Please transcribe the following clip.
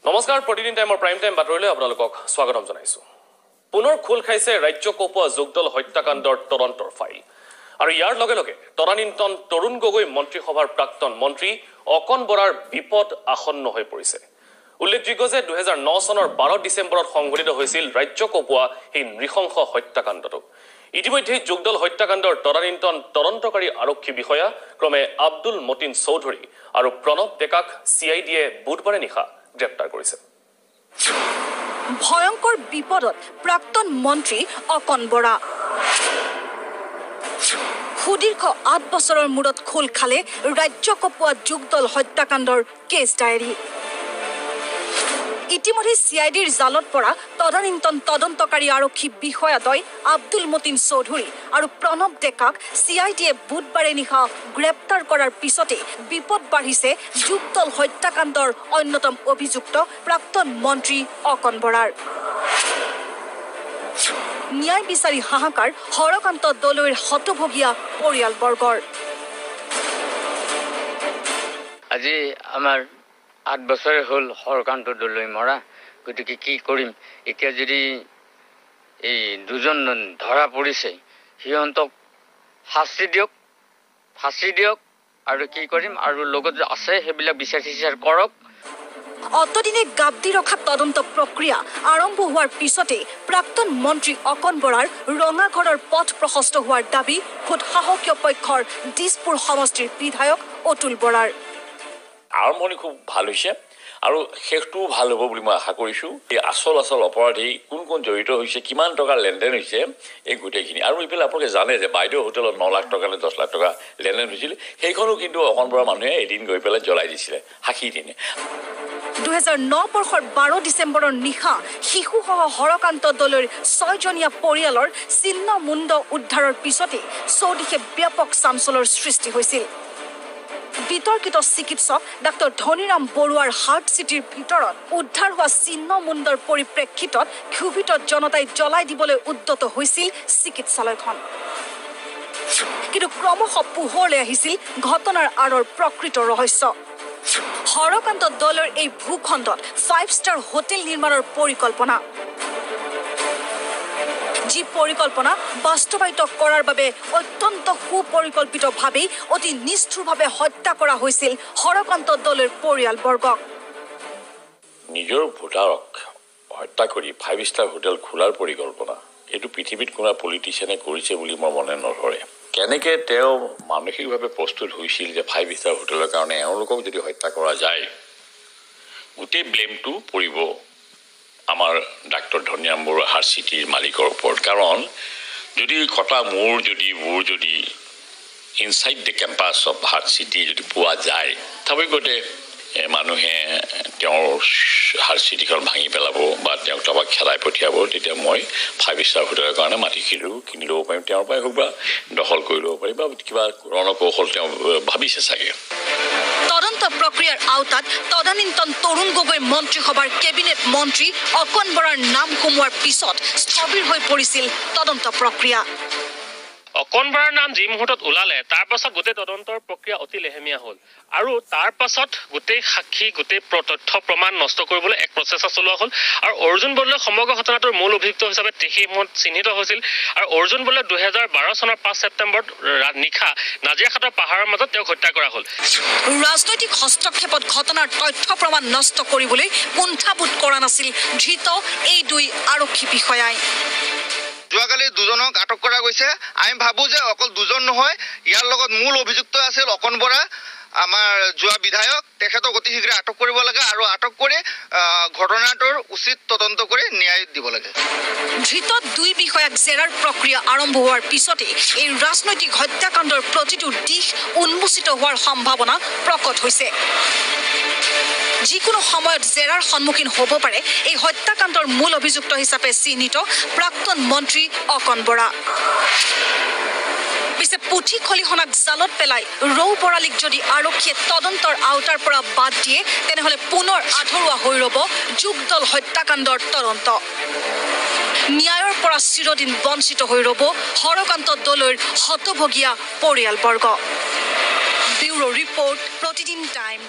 নমস্কাৰ প্ৰতিদিন টাইমৰ prime time বাতৰিলৈ আপোনালোকক স্বাগতম জনাইছো। পুনৰ খোল খাইছে ৰাজ্য কপোৱা যোগদল হত্যাকাণ্ডৰ তদন্তৰ ফাইল। আৰু ইয়াৰ লগে লগে তদানীন্তন তৰুণ গগৈ মন্ত্ৰীসভাৰ প্ৰাক্তন মন্ত্ৰী অকন বৰাৰ বিপদ আসন্ন হৈ পৰিছে। উল্লেখযোগ্য যে 2009 চনৰ 12 ডিচেম্বৰত সংঘটিত হৈছিল ৰাজ্য কপোৱা এই নৃশংস হত্যাকাণ্ডটো। ইতিমধ্যে যোগদল হত্যাকাণ্ডৰ তদানীন্তন তদন্তকাৰী আৰক্ষী বিষয়া ক্ৰমে আব্দুল মতিন চৌধুৰী আৰু প্ৰণৱ ডেকাক CIDয়ে বুধবাৰে নিশা গ্ৰেপ্তাৰ কৰিছে। ভয়ংকৰ বিপদত প্ৰাক্তন মন্ত্ৰী অকন বৰা। সুদীৰ্ঘ 8 বছৰৰ মূৰত খোল খালে ৰাজ্য কপোৱা যোগদল হত্যাকাণ্ডৰ কেছ ডায়েৰী। ইতিমধ্যে CIDৰ জালত পৰা তদানীন্তন তদন্তকাৰী আৰক্ষী বিষয়াদ্বয় আব্দুল মতিন চৌধুৰী আৰু প্ৰণৱ ডেকাক CIDয়ে বুধবাৰে নিশা গ্ৰেপ্তাৰ কৰাৰ পিছতে বিপদ বাঢ়িছে যোগদল হত্যাকাণ্ডৰ অন্যতম অভিযুক্ত প্ৰাক্তন মন্ত্ৰী অকন বৰাৰ। ন্যায় বিচাৰি হাহাকাৰ হৰকান্ত দলৈৰ হতভগীয়া পৰিয়ালবৰ্গৰ। আজি আমাৰ 8 বছৰে হ'ল হৰকান্ত দলৈ মৰা, গতিকে কি কৰিম এতিয়া? যদি এই দুজন ধৰা পৰিছে, সিহঁতক ফাঁচি দিয়ক আৰু কি কৰিম, আৰু লগত আছে সেইবিলাক বিচাৰ কৰক। অতদিনে গাবদি ৰখা তদন্ত প্ৰক্ৰিয়া আৰম্ভ হোৱাৰ পিছতে প্ৰাক্তন মন্ত্ৰী অকন বৰাৰ ৰঙাঘৰৰ পথ প্ৰশস্ত হোৱাৰ দাবী খোদ সাহসীয় পক্ষৰ দিছপুৰ সমষ্টিৰ বিধায়ক অতুল বৰাৰ। আৰম্ভণি খুব ভাল হৈছে আৰু শেষটোও ভাল হ'ব বুলি মই আশা কৰিছোঁ। এই আচল অপৰাধী কোন জড়িত হৈছে, কিমান টকাৰ লেনদেন হৈছে, এই গোটেইখিনি। আৰু এইফালে আপোনালোকে জানে যে বাইদেউ হোটেলত 9 লাখ টকা নে 10 লাখ টকা লেনদেন হৈছিল। সেইখনো কিন্তু অকন বৰা মানুহে এদিন গৈ পেলাই জ্বলাই দিছিলে, সাক্ষী দিনে। 2009 বৰ্ষৰ 12 ডিচেম্বৰৰ নিশা শিশুসহ হৰকান্ত দলৈৰ 6জনীয়া পৰিয়ালৰ চিহ্ন মুণ্ড উদ্ধাৰৰ পিছতে চৌদিশে ব্যাপক চাঞ্চলৰ সৃষ্টি হৈছিল। বিতৰ্কিত চিকিৎসক ডাক্তৰ ধনীৰাম বৰুৱাৰ হাৰ্ট চিটিৰ ভিতৰত উদ্ধাৰ হোৱা চিহ্ন মুণ্ডৰ পৰিপ্ৰেক্ষিতত ক্ষোভিত জনতাই জ্বলাই দিবলৈ উদ্যত হৈছিল চিকিৎসালয়খন। কিন্তু ক্ৰমশ পোহৰলৈ আহিছিল ঘটনাৰ আঁৰৰ প্ৰকৃত ৰহস্য। হৰকান্ত দলৰ এই ভূখণ্ডত 5 ষ্টাৰ হোটেল নিৰ্মাণৰ পৰিকল্পনা, যি পৰিকল্পনা বাস্তৱায়িত কৰাৰ বাবে অত্যন্ত সুপৰিকল্পিতভাৱেই অতি নিষ্ঠুৰভাৱে হত্যা কৰা হৈছিল হৰকান্ত দলৰ পৰিয়ালবৰ্গক। নিজৰ ভোটাৰক হত্যা কৰি 5 ষ্টাৰ হোটেল খোলাৰ পৰিকল্পনা, এইটো পৃথিৱীত কোনো পলিটিচিয়ানে কৰিছে বুলি মই মনে নধৰে। কেনেকৈ তেওঁ মানসিকভাৱে প্ৰস্তুত হৈছিল যে 5 ষ্টাৰ হোটেলৰ কাৰণে এওঁলোকক যদি হত্যা কৰা যায়, গোটেই ব্লেমটো পৰিব আমাৰ ডাক্তৰ ধনীৰাম বৰুৱা হাৰ্ট চিটিৰ মালিকৰ ওপৰত। কাৰণ যদি কটা বোৰ যদি inside the campus of heart city যদি পোৱা যায়, স্বাভাৱিকতে মানুহে তেওঁৰ হাৰ্ট চিটিখন ভাঙি পেলাব বা তেওঁক তাৰপৰা খেলাই পঠিয়াব। তেতিয়া মই 5 ষ্টাৰ হোটেলৰ কাৰণে মাটি কিনি ল'ব পাৰিম, তেওঁৰ পৰাই হওক বা দখল কৰি ল'ব পাৰিম, বা কিবা ৰণকৌশল তেওঁ ভাবিছে চাগে। তদন্ত প্ৰক্ৰিয়াৰ আওতাত তদানীন্তন তৰুণ গগৈ মন্ত্ৰীসভাৰ কেবিনেট মন্ত্ৰী অকন বৰাৰ নাম সোমোৱাৰ পিছত স্থবিৰ হৈ পৰিছিল তদন্ত প্ৰক্ৰিয়া। অকন বৰাৰ নাম যি মুহূৰ্তত ওলালে, তাৰ পাছত গোটেই তদন্তৰ প্ৰক্ৰিয়া অতি লেহেমীয়া হ'ল। আৰু তাৰ পাছত গোটেই সাক্ষী, গোটেই তথ্য প্ৰমাণ নষ্ট কৰিবলৈ এক প্ৰচেষ্টা চলোৱা হ'ল। আৰু অৰ্জুন বৰদলৈ সমগ্ৰ ঘটনাটোৰ মূল অভিযুক্ত হিচাপে সেই সময়ত চিহ্নিত হৈছিল। আৰু অৰ্জুন বৰদলৈ 2012 চনৰ 5 ছেপ্টেম্বৰত নিশা নাজিৰাখাটৰ পাহাৰৰ মাজত তেওঁক হত্যা কৰা হ'ল। ৰাজনৈতিক হস্তক্ষেপত ঘটনাৰ তথ্য প্ৰমাণ নষ্ট কৰিবলৈ কুণ্ঠাবোধ কৰা নাছিল ধৃত এই 2 আৰক্ষী বিষয়াই। যোৱাকালি 2জনক আটক কৰা গৈছে। আমি ভাবোঁ যে অকল 2জন নহয়, ইয়াৰ লগত মূল অভিযুক্ত আছিল অকন বৰা, আমাৰ যোৱা বিধায়ক। তেখেতক অতি শীঘ্ৰে আটক কৰিব লাগে আৰু আটক কৰি ঘটনাটোৰ উচিত তদন্ত কৰি ন্যায় দিব লাগে। ধৃত 2 বিষয়াক জেৰাৰ প্ৰক্ৰিয়া আৰম্ভ হোৱাৰ পিছতে এই ৰাজনৈতিক হত্যাকাণ্ডৰ প্ৰতিটো দিশ উন্মোচিত হোৱাৰ সম্ভাৱনা প্ৰকট হৈছে। যিকোনো সময়ত জেৰাৰ সন্মুখীন হ'ব পাৰে এই হত্যাকাণ্ডৰ মূল অভিযুক্ত হিচাপে চিহ্নিত প্ৰাক্তন মন্ত্ৰী অকন বৰা। পিছে পুথি খলিখনক জালত পেলাই ৰৌ বৰালীক যদি আৰক্ষীয়ে তদন্তৰ আওতাৰ পৰা বাদ দিয়ে, তেনেহ'লে পুনৰ আধৰুৱা হৈ ৰ'ব যোগদল হত্যাকাণ্ডৰ তদন্ত। ন্যায়ৰ পৰা চিৰদিন বঞ্চিত হৈ ৰ'ব হৰকান্ত দলৈৰ হতভগীয়া পৰিয়ালবৰ্গ। ব্যুৰো ৰিপৰ্ট, প্ৰতিদিন টাইম।